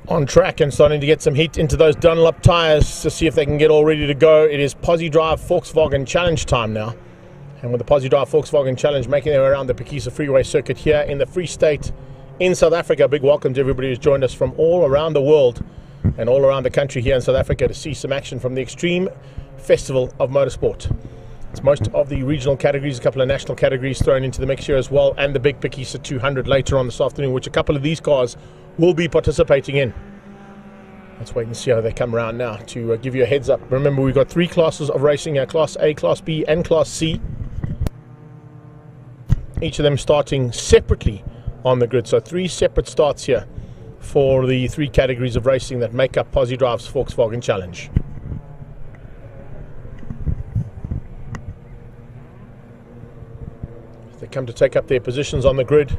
on track and starting to get some heat into those Dunlop tyres to see if they can get all ready to go. It is PoziDrive Volkswagen Challenge time now. And with the PoziDrive Volkswagen Challenge making their way around the Phakisa freeway circuit here in the Free State in South Africa. A big welcome to everybody who's joined us from all around the world and all around the country here in South Africa to see some action from the Extreme Festival of Motorsport. It's most of the regional categories, a couple of national categories thrown into the mix here as well, and the big Phakisa 200 later on this afternoon, which a couple of these cars will be participating in. Let's wait and see how they come around now to give you a heads up. Remember, we've got three classes of racing here, Class A, Class B and Class C. Each of them starting separately on the grid. So three separate starts here for the three categories of racing that make up PoziDrive's Volkswagen Challenge. As they come to take up their positions on the grid,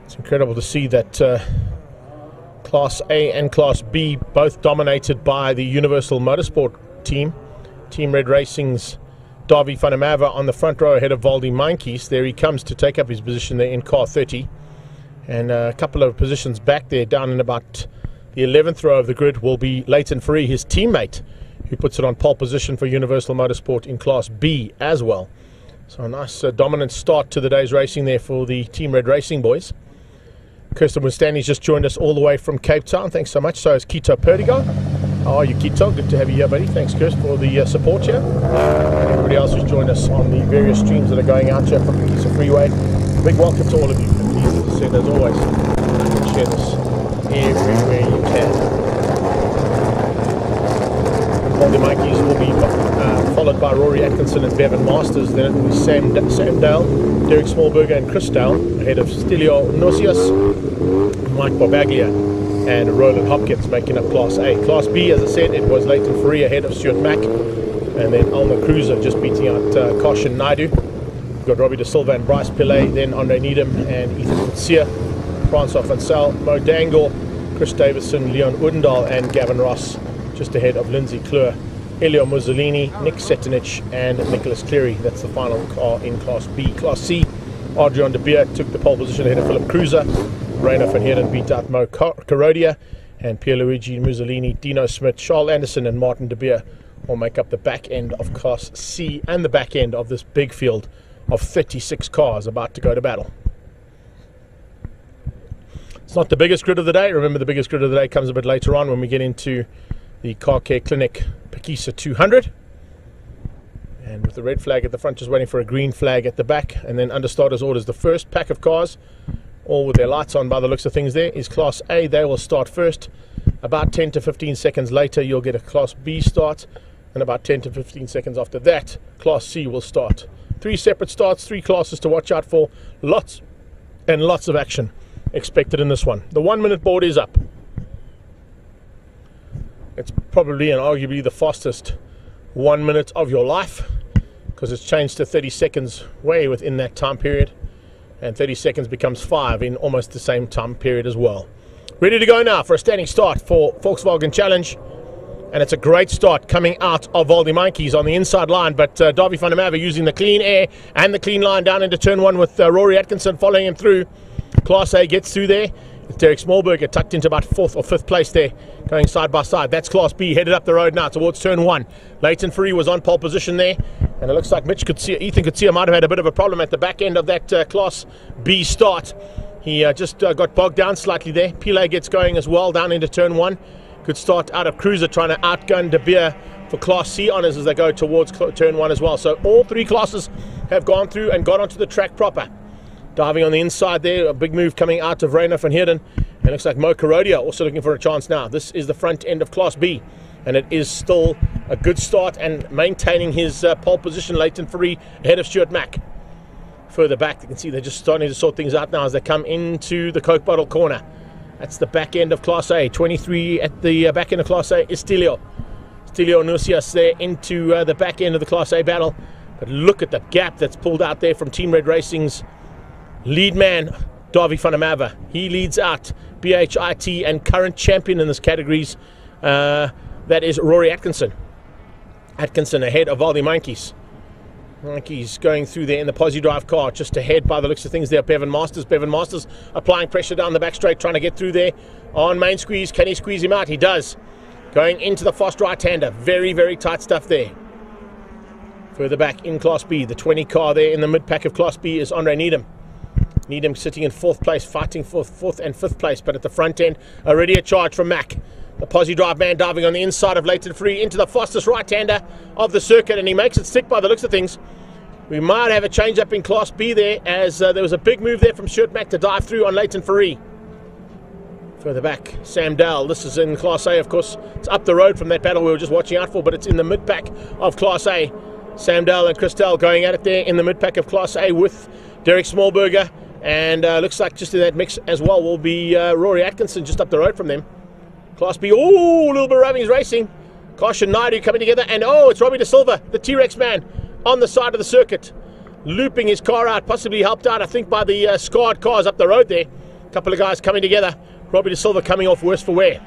it's incredible to see that Class A and Class B both dominated by the Universal Motorsport team. Team Red Racing's Dawie van der Merwe on the front row ahead of Valdi Mankies. There he comes to take up his position there in car 30. And a couple of positions back there, down in about the 11th row of the grid, will be Leighton Fourie, his teammate, who puts it on pole position for Universal Motorsport in Class B as well. So a nice dominant start to the day's racing there for the Team Red Racing boys. Kirsten Winstanley's just joined us all the way from Cape Town. Thanks so much. So is Kito Perdigo. How are you, Kito? Good to have you here, buddy. Thanks, Kirst, for the support here. And everybody else who's joined us on the various streams that are going out here from the Phakisa Freeway. Big welcome to all of you. And please, as I said, as always, share this everywhere you can. Valdi Mankies will be followed by Rory Atkinson and Bevan Masters. Then it will be Sam Dale, Derek Smallberger and Chris Dale ahead of Stelio Nosius, Mike Barbaglia and Roland Hopkins making up Class A. Class B, as I said, it was Leighton Fourie ahead of Stuart Mack, and then Alma Cruiser just beating out Karshan Naidu. We've got Robbie De Silva and Bryce Pillay, then Andre Needham and Ethan Phaksia, Francois Van Sal, Mo Dangle, Chris Davison, Leon Udendal and Gavin Ross just ahead of Lindsay Kleur, Elio Mussolini, Nick Setinich and Nicholas Cleary. That's the final car in Class B. Class C, Adrian de Beer took the pole position ahead of Philip Cruiser. Reino van Heerden beat out Mo Carodia, and Pierluigi Mussolini, Dino Smith, Charles Anderson and Martin de Beer will make up the back end of Class C and the back end of this big field of 36 cars about to go to battle. It's not the biggest grid of the day. Remember, the biggest grid of the day comes a bit later on when we get into the Car Care Clinic Phakisa 200. And with the red flag at the front, just waiting for a green flag at the back. And then under starters orders, the first pack of cars, all with their lights on by the looks of things there, is Class A. They will start first. About 10 to 15 seconds later, you'll get a Class B start. And about 10 to 15 seconds after that, Class C will start. Three separate starts, three classes to watch out for. Lots and lots of action expected in this one. The 1 minute board is up. It's probably and arguably the fastest 1 minute of your life, because it's changed to 30 seconds way within that time period, and 30 seconds becomes 5 in almost the same time period as well. Ready to go now for a standing start for Volkswagen Challenge, and it's a great start coming out of Valdi Mankies on the inside line, but Dawie van der Merwe using the clean air and the clean line down into turn 1 with Rory Atkinson following him through. Class A gets through there. It's Derek Smallberger tucked into about 4th or 5th place there, going side by side. That's Class B headed up the road now towards turn 1. Leighton Fourie was on pole position there, and it looks like Ethan Coetzee might have had a bit of a problem at the back end of that Class B start. He just got bogged down slightly there. Pillay gets going as well down into turn 1. Good start out of Cruiser trying to outgun De Beer for Class C honours as they go towards turn 1 as well. So all three classes have gone through and got onto the track proper. Diving on the inside there, a big move coming out of Reino van Heerden. And it looks like Mo Carodia also looking for a chance now. This is the front end of Class B, and it is still a good start and maintaining his pole position. Leighton Fourie ahead of Stuart Mack. Further back, you can see they're just starting to sort things out now as they come into the Coke Bottle corner. That's the back end of Class A. 23 at the back end of Class A is Stelio Nosius there into the back end of the Class A battle. But look at the gap that's pulled out there from Team Red Racing's lead man, Dawie van der Merwe. He leads out BHIT and current champion in this categories. That is Rory Atkinson. Atkinson ahead of Valdi Mankies. He's going through there in the PoziDrive car, just ahead by the looks of things there. Bevan Masters applying pressure down the back straight, trying to get through there on main squeeze. Can he squeeze him out? He does. Going into the fast right-hander. Very, very tight stuff there. Further back in Class B, the 20 car there in the mid-pack of Class B is Andre Needham. Needham sitting in 4th place, fighting for 4th and 5th place, but at the front end, already a charge from Mac. The PoziDrive man diving on the inside of Leighton Free into the fastest right-hander of the circuit, and he makes it stick by the looks of things. We might have a change-up in Class B there, as there was a big move there from Stuart Mac to dive through on Leighton Free. Further back, Sam Dell. This is in Class A, of course. It's up the road from that battle we were just watching out for, but it's in the mid-pack of Class A. Sam Dell and Christelle going at it there in the mid-pack of Class A with Derek Smallberger. And looks like just in that mix as well will be Rory Atkinson just up the road from them. Class B, oh, a little bit of Rubbings racing. Caution Naidu coming together, and oh, it's Robbie De Silva, the T-Rex man, on the side of the circuit, looping his car out, possibly helped out, I think, by the scarred cars up the road there. A couple of guys coming together. Robbie De Silva coming off worse for wear.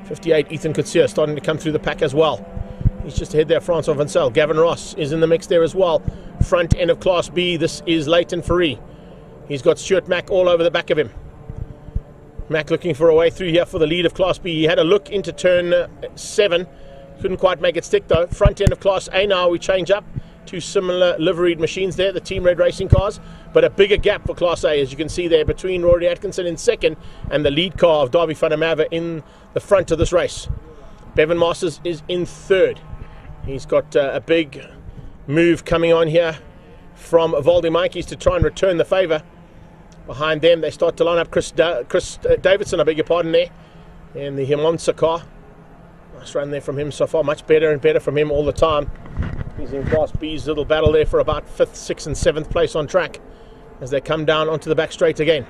58, Ethan Kutsia starting to come through the pack as well. He's just ahead there, Francois Vincel. Gavin Ross is in the mix there as well. Front end of Class B, this is Leighton Free. He's got Stuart Mac all over the back of him. Mac looking for a way through here for the lead of Class B. He had a look into turn 7. Couldn't quite make it stick though. Front end of Class A now, we change up. Two similar liveried machines there, the Team Red Racing cars, but a bigger gap for Class A, as you can see there, between Rory Atkinson in 2nd and the lead car of Davy van der Merwe in the front of this race. Bevan Masters is in 3rd. He's got a big move coming on here from Valdi Mikes to try and return the favour. Behind them, they start to line up Chris Davidson, I beg your pardon, there, in the Himonsa car. Nice run there from him so far, much better and better from him all the time. He's in Class B's little battle there for about 5th, 6th and 7th place on track as they come down onto the back straight again.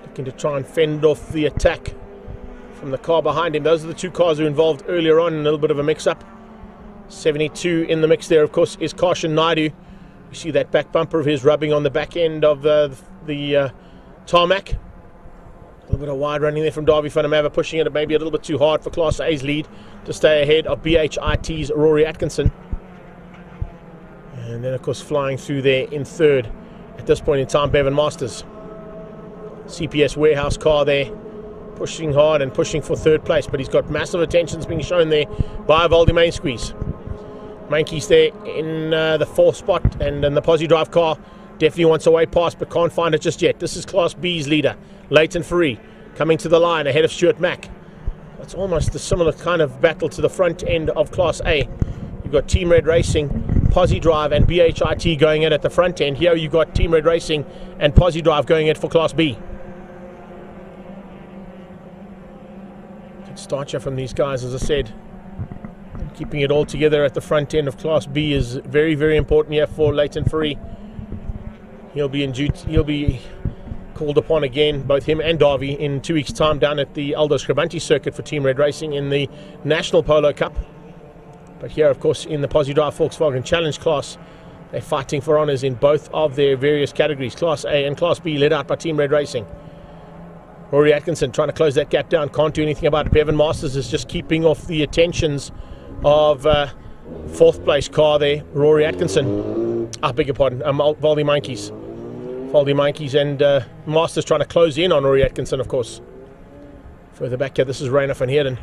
Looking to try and fend off the attack from the car behind him. Those are the two cars who were involved earlier on in a little bit of a mix-up. 72 in the mix there, of course, is Karshan Naidu. You see that back bumper of his rubbing on the back end of the tarmac. A little bit of wide running there from Davy van der Merwe, pushing it maybe a little bit too hard for Class A's lead to stay ahead of BHIT's Rory Atkinson. And then, of course, flying through there in 3rd at this point in time, Bevan Masters. CPS warehouse car there, pushing hard and pushing for 3rd place, but he's got massive attentions being shown there by Valdi Main Squeeze. Mankey's there in the 4th spot, and in the PoziDrive car definitely wants a way past, but can't find it just yet. This is Class B's leader, Leighton Free, coming to the line ahead of Stuart Mac. That's almost a similar kind of battle to the front end of Class A. You've got Team Red Racing, PoziDrive and BHIT going in at the front end. Here you've got Team Red Racing and PoziDrive going in for Class B. Good start here from these guys, as I said. Keeping it all together at the front end of Class B is very, very important here for Leighton Free. He'll be called upon again, both him and Davy, in 2 weeks' time down at the Aldo Scribanti circuit for Team Red Racing in the National Polo Cup. But here, of course, in the PoziDrive Volkswagen Challenge class, they're fighting for honours in both of their various categories, Class A and Class B, led out by Team Red Racing. Rory Atkinson trying to close that gap down, can't do anything about it. Bevan Masters is just keeping off the attentions of 4th place car there, Rory Atkinson. I beg your pardon, Valdi Mikes. Valdi Mikes and Masters trying to close in on Rory Atkinson, of course. Further back here, this is Rainer van Heerden.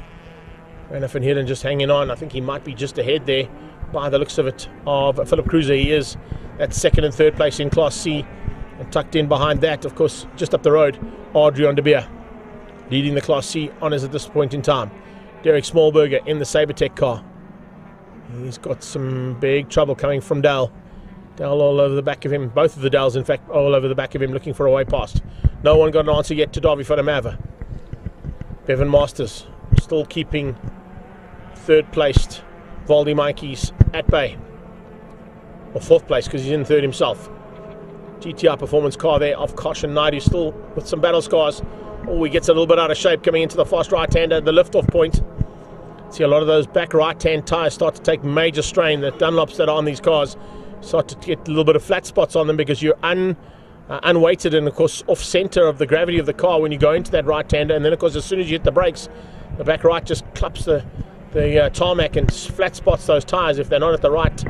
Rainer van Heerden just hanging on. I think he might be just ahead there by the looks of it of Philip Cruiser. He is at 2nd and 3rd place in Class C. And tucked in behind that, of course, just up the road, Adrian de Beer, leading the Class C honours at this point in time. Derek Smallberger in the Sabertech car. He's got some big trouble coming from Dale. Dale all over the back of him. Both of the Dales, in fact, all over the back of him, looking for a way past. No one got an answer yet to Davy van der Merwe. Bevan Masters still keeping 3rd placed Valdi Mikes at bay. Or 4th place, because he's in 3rd himself. GTR performance car there of Karshan Naidu, still with some battle scars. Oh, he gets a little bit out of shape coming into the fast right-hander, the lift-off point. See a lot of those back right-hand tyres start to take major strain. The Dunlops that are on these cars start to get a little bit of flat spots on them because you're unweighted and, of course, off-centre of the gravity of the car when you go into that right-hander. And then, of course, as soon as you hit the brakes, the back right just claps the the tarmac and flat spots those tyres if they're not at the right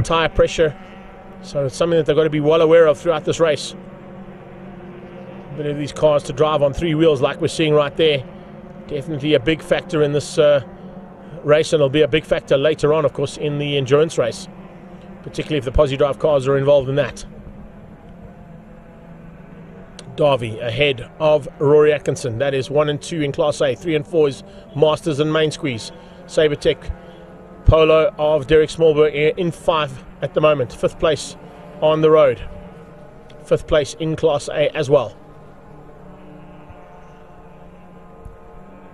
tyre pressure. So it's something that they've got to be well aware of throughout this race. Ability of these cars to drive on 3 wheels like we're seeing right there, definitely a big factor in this race, and it'll be a big factor later on, of course, in the endurance race, particularly if the PoziDrive cars are involved in that. Darby ahead of Rory Atkinson. That is 1 and 2 in Class A. 3 and 4 is Masters and Main Squeeze. Sabertech Polo of Derek Smallberg in 5 at the moment. 5th place on the road. 5th place in Class A as well.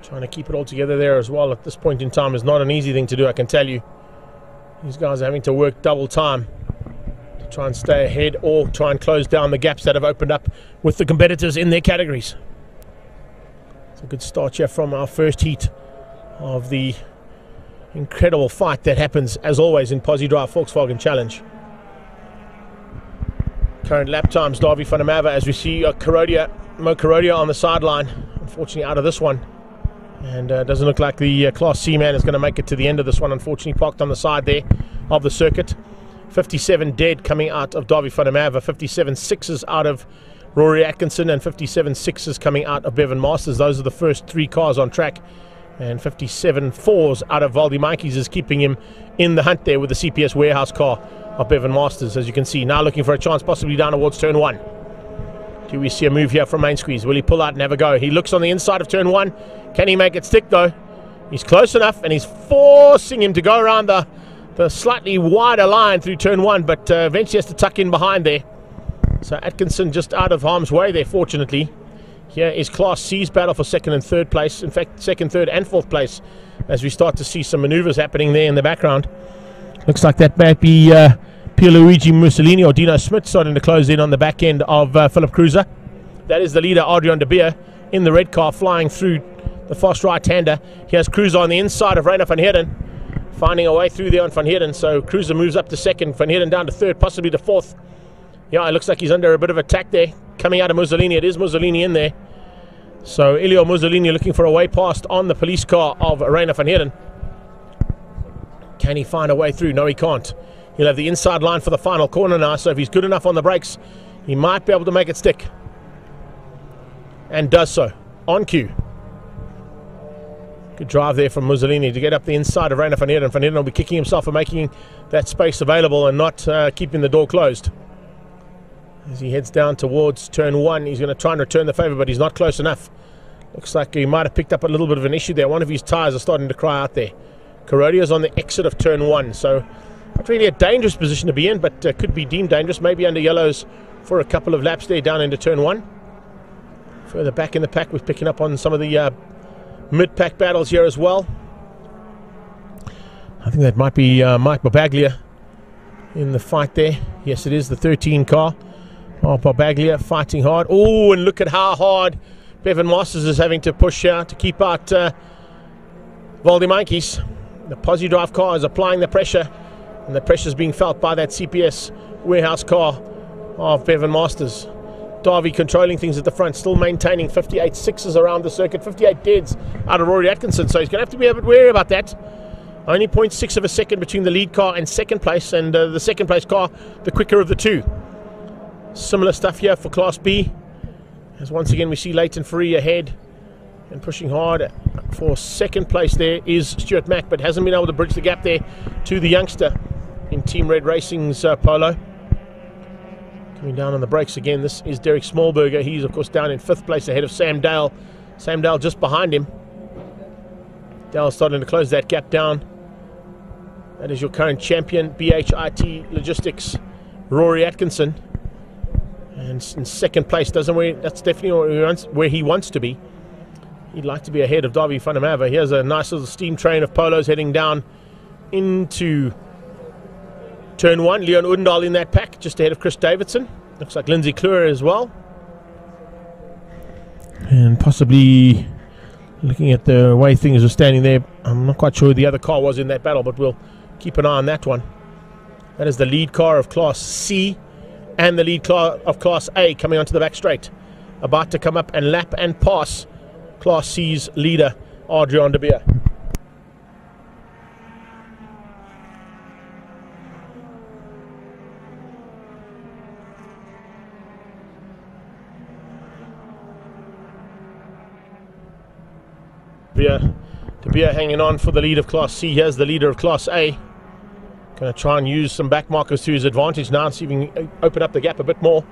Trying to keep it all together there as well at this point in time is not an easy thing to do, I can tell you. These guys are having to work double time to try and stay ahead or try and close down the gaps that have opened up with the competitors in their categories. It's a good start here from our first heat of the incredible fight that happens, as always, in PoziDrive Volkswagen Challenge. Current lap times, Davy van der Merwe, as we see Mo Kurodia on the sideline, unfortunately out of this one. And doesn't look like the Class C man is going to make it to the end of this one, unfortunately parked on the side there of the circuit. 57 dead coming out of Davy van der Merwe, 57 sixes out of Rory Atkinson, and 57 sixes coming out of Bevan Masters. Those are the first 3 cars on track. And 57 fours out of Valdi Mikes is keeping him in the hunt there with the CPS warehouse car of Bevan Masters, as you can see. Now looking for a chance possibly down towards turn 1. Do we see a move here from Main Squeeze? Will he pull out and have a go? He looks on the inside of turn 1. Can he make it stick though? He's close enough, and he's forcing him to go around the slightly wider line through turn 1, but eventually has to tuck in behind there. So Atkinson just out of harm's way there, fortunately. Here is Class C's battle for 2nd and 3rd place. In fact, 2nd, 3rd and 4th place, as we start to see some maneuvers happening there in the background. Looks like that might be Pierluigi Mussolini or Dino Smith starting to close in on the back end of Philip Cruiser. That is the leader, Adrian de Beer, in the red car, flying through the fast right-hander. Here's Cruiser on the inside of Reiner van Heerden, finding a way through there on van Heerden. So Cruiser moves up to 2nd, van Heerden down to 3rd, possibly to 4th. Yeah, it looks like he's under a bit of attack there, coming out of Mussolini. It is Mussolini in there. So Elio Mussolini looking for a way past on the police car of Reiner van Heerden. Can he find a way through? No, he can't. He'll have the inside line for the final corner now, so if he's good enough on the brakes, he might be able to make it stick. And does so. On cue. Good drive there from Mussolini to get up the inside of Reiner van Heerden. Van Heerden will be kicking himself for making that space available and not keeping the door closed. As he heads down towards turn 1, he's going to try and return the favour, but he's not close enough. Looks like he might have picked up a little bit of an issue there. One of his tyres are starting to cry out there. Kurodia's on the exit of turn 1, so not really a dangerous position to be in, but could be deemed dangerous. Maybe under yellows for a couple of laps there down into turn 1. Further back in the pack, we're picking up on some of the mid-pack battles here as well. I think that might be Mike Barbaglia in the fight there. Yes, it is the 13 car. Oh, Barbaglia fighting hard. Oh, and look at how hard Bevan Masters is having to push out to keep out Valdi Mikes. The PoziDrive car is applying the pressure, and the pressure is being felt by that CPS warehouse car of Bevan Masters. Darby controlling things at the front, still maintaining 58 sixes around the circuit, 58 deads out of Rory Atkinson, so he's going to have to be a bit wary about that. Only 0.6 of a second between the lead car and 2nd place, and the 2nd place car, the quicker of the 2. Similar stuff here for Class B, as once again we see Leighton Free ahead and pushing hard for 2nd place. There is Stuart Mack, but hasn't been able to bridge the gap there to the youngster in Team Red Racing's Polo. Coming down on the brakes again, this is Derek Smallberger. He's of course down in 5th place ahead of Sam Dale. Sam Dale just behind him. Dale starting to close that gap down. That is your current champion, BHIT Logistics, Rory Atkinson. And in 2nd place, that's definitely where he wants to be. He'd like to be ahead of Davy van der Merwe. Here's a nice little steam train of Polos heading down into turn 1. Leon Udendal in that pack, just ahead of Chris Davidson. Looks like Lindsay Kluwer as well. And possibly, looking at the way things are standing there, I'm not quite sure who the other car was in that battle, but we'll keep an eye on that one. That is the lead car of Class C and the lead car of Class A coming onto the back straight. About to come up and lap and pass Class C's leader, Adrian de Beer. De Beer hanging on for the lead of Class C. Here's the leader of Class A. Going to try and use some back markers to his advantage now, see if he can open up the gap a bit more.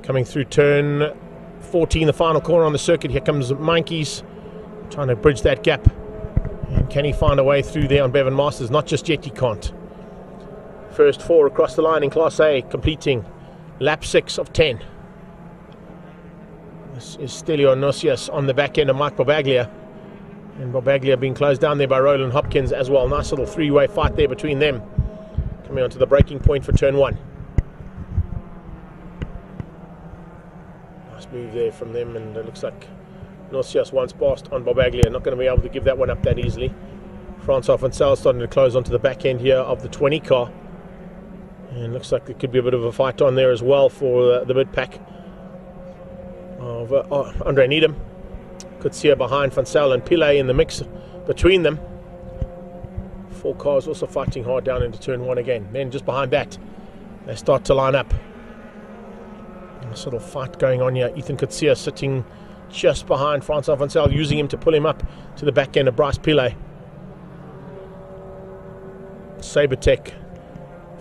Coming through turn 14, the final corner on the circuit. Here comes Monkeys, trying to bridge that gap. And can he find a way through there on Bevan Masters? Not just yet, he can't. First 4 across the line in Class A, completing lap 6 of 10. This is Stelio Nocias on the back end of Mike Bobaglia. And Bobaglia being closed down there by Roland Hopkins as well. Nice little three-way fight there between them. Coming onto the breaking point for turn 1. Nice move there from them, and it looks like Nocias once passed on Bobaglia. Not going to be able to give that one up that easily. Francois Vansel starting to close onto the back end here of the 20 car. And looks like there could be a bit of a fight on there as well for the mid pack of Andre Needham. Could see her behind Vansel and Pillay in the mix between them. 4 cars also fighting hard down into turn 1 again. Then just behind that, they start to line up. Nice little fight going on here. Ethan Kutsia sitting just behind Francois Vansel, using him to pull him up to the back end of Bryce Pillay. Sabertech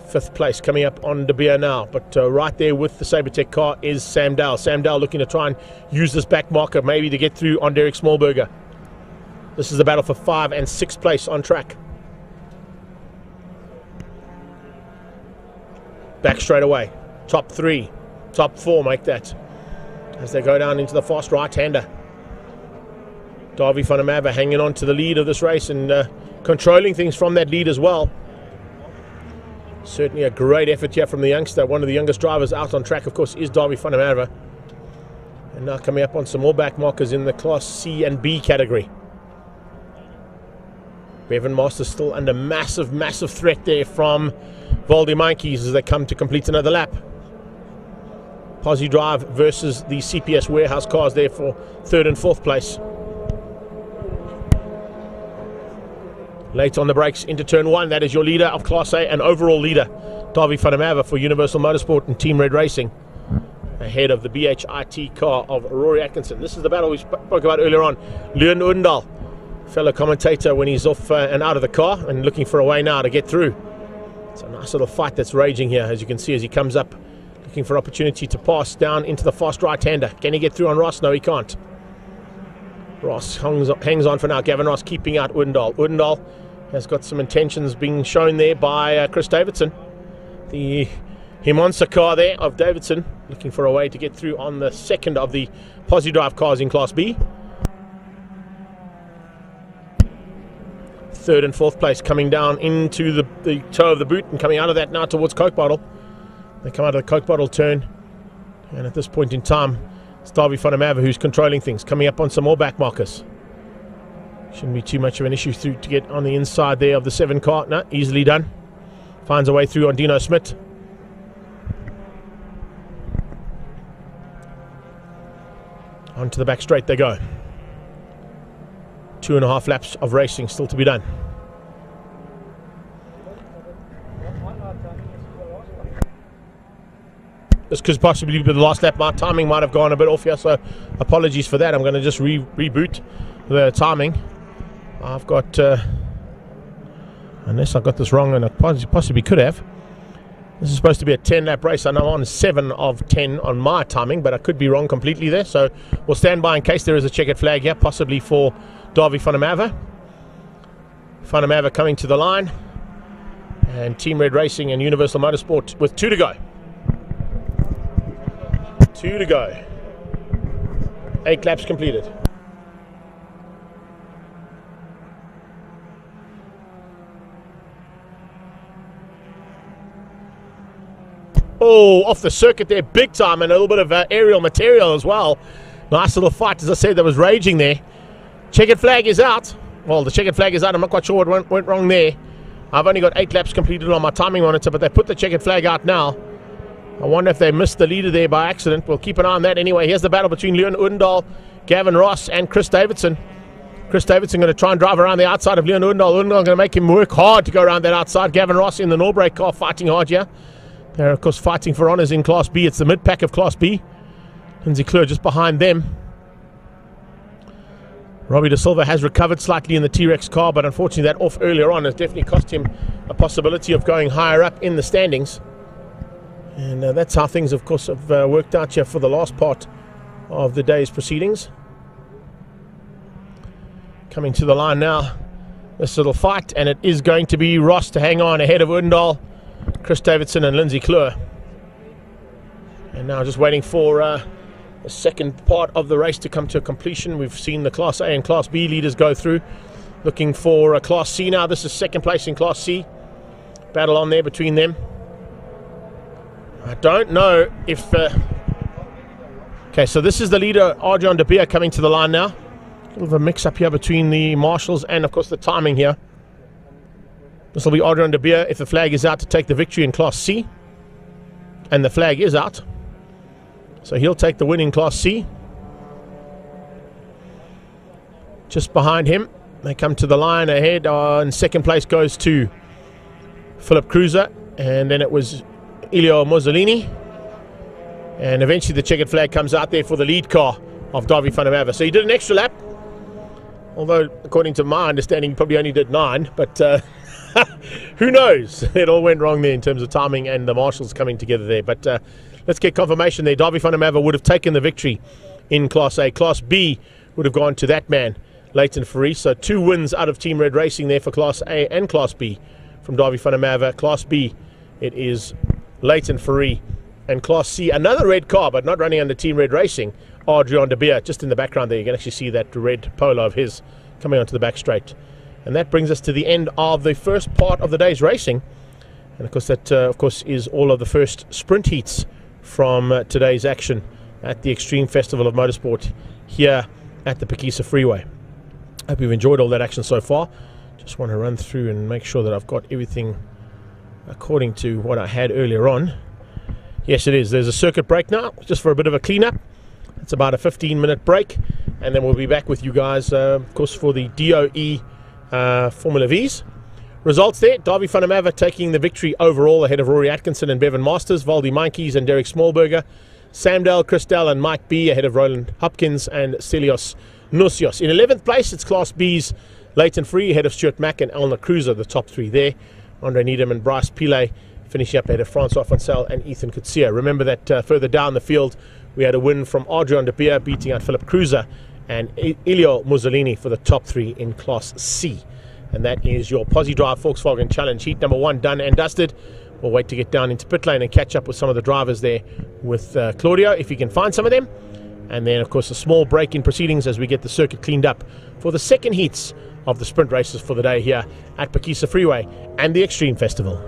5th place coming up on De Beer now, but right there with the Sabertech car is Sam Dowell. Sam Dowell looking to try and use this back marker maybe to get through on Derek Smallberger. This is the battle for 5 and 6th place on track. Back straight away. Top 3, top 4 make that as they go down into the fast right-hander. Davy van der Merwe hanging on to the lead of this race and controlling things from that lead as well. Certainly a great effort here from the youngster. One of the youngest drivers out on track, of course, is Davy van der Merwe. And now coming up on some more back markers in the Class C and B category. Bevan Masters still under massive, massive threat there from Valdi Monkeys as they come to complete another lap. PoziDrive versus the CPS warehouse cars there for 3rd and 4th place. Late on the brakes into turn 1, that is your leader of Class A and overall leader, Davy van der Merwe for Universal Motorsport and Team Red Racing, ahead of the BHIT car of Rory Atkinson. This is the battle we spoke about earlier on. Leon Undal, fellow commentator when he's off and out of the car and looking for a way now to get through. It's a nice little fight that's raging here, as you can see, as he comes up looking for opportunity to pass down into the fast right-hander. Can he get through on Ross? No, he can't. Ross hangs on for now. Gavin Ross keeping out Undal. Undal has got some intentions being shown there by Chris Davidson. The Himonsa car there of Davidson looking for a way to get through on the 2nd of the PoziDrive cars in Class B. 3rd and 4th place coming down into the toe of the boot and coming out of that now towards Coke Bottle. They come out of the Coke Bottle turn, and at this point in time it's Davy van der Merwe who's controlling things, coming up on some more back markers. Shouldn't be too much of an issue through to get on the inside there of the 7 car. No, easily done. Finds a way through on Dino Smith. Onto the back straight they go. 2.5 laps of racing still to be done. This could possibly be the last lap. My timing might have gone a bit off here, so apologies for that. I'm going to just reboot the timing. I've got, unless I got this wrong, and I possibly could have. This is supposed to be a 10-lap race. I know I'm on 7 of 10 on my timing, but I could be wrong completely there. So we'll stand by in case there is a checkered flag here, possibly for Davy van der Merwe. Van der Merwe coming to the line. And Team Red Racing and Universal Motorsport with 2 to go. 2 to go. 8 laps completed. Oh, off the circuit there, big time, and a little bit of aerial material as well. Nice little fight, as I said, that was raging there. Checkered flag is out. Well, the checkered flag is out. I'm not quite sure what went wrong there. I've only got 8 laps completed on my timing monitor, but they put the checkered flag out now. I wonder if they missed the leader there by accident. We'll keep an eye on that anyway. Here's the battle between Leon Undal, Gavin Ross, and Chris Davidson. Chris Davidson going to try and drive around the outside of Leon Undal. Undal going to make him work hard to go around that outside. Gavin Ross in the Norbrake car fighting hard here. They're, of course, fighting for honours in Class B. It's the mid-pack of Class B. Lindsay Kleur just behind them. Robbie De Silva has recovered slightly in the T-Rex car, but unfortunately that off earlier on has definitely cost him a possibility of going higher up in the standings. And that's how things, of course, have worked out here for the last part of the day's proceedings. Coming to the line now, this little fight, and it is going to be Ross to hang on ahead of Odendaal, Chris Davidson and Lindsay Kleur. And now just waiting for the second part of the race to come to a completion. We've seen the Class A and Class B leaders go through. Looking for Class C now. This is second place in Class C. Battle on there between them. I don't know if... Okay, so this is the leader, Adrian De Beer, coming to the line now. A little of a mix-up here between the marshals and, of course, the timing here. This will be Adrian De Beer if the flag is out to take the victory in Class C. And the flag is out. So he'll take the win in Class C. Just behind him, they come to the line ahead. And second place goes to Philip Cruiser. And then it was Elio Mussolini. And eventually the checkered flag comes out there for the lead car of Davy van der Merwe. So he did an extra lap. Although, according to my understanding, he probably only did 9. But who knows? It all went wrong there in terms of timing and the marshals coming together there. But let's get confirmation there. Davy van der Merwe would have taken the victory in Class A. Class B would have gone to that man, Leighton Fourie. So 2 wins out of Team Red Racing there for Class A and Class B from Davy van der Merwe. Class B, it is Leighton Fourie. And Class C, another red car, but not running under Team Red Racing, Adrian De Beer. Just in the background there, you can actually see that red polo of his coming onto the back straight. And that brings us to the end of the first part of the day's racing. And of course, that is all of the first sprint heats from today's action at the Extreme Festival of Motorsport here at the Phakisa Freeway. Hope you've enjoyed all that action so far. Just want to run through and make sure that I've got everything according to what I had earlier on. Yes, it is. There's a circuit break now, just for a bit of a cleanup. It's about a 15-minute break, and then we'll be back with you guys, of course, for the DOE Formula V's. Results there, Davy van der Merwe taking the victory overall ahead of Rory Atkinson and Bevan Masters, Valdi Meintjes and Derek Smallberger, Sam Dale, Chris Dell and Mike B ahead of Roland Hopkins and Stelios Nusios. In 11th place, it's Class B's Leighton Fourie ahead of Stuart Mack and Elna Cruiser, the top 3 there. Andre Needham and Bryce Pillay finishing up ahead of Francois Foncel and Ethan Kutsia. Remember that further down the field, we had a win from Adrian De Beer beating out Philip Cruiser and Elio Mussolini for the top 3 in Class C. And that is your PoziDrive Volkswagen Challenge Heat number 1 done and dusted. We'll wait to get down into pit lane and catch up with some of the drivers there with Claudio, if he can find some of them. And then, of course, a small break in proceedings as we get the circuit cleaned up for the second heats of the sprint races for the day here at Phakisa Freeway and the Extreme Festival.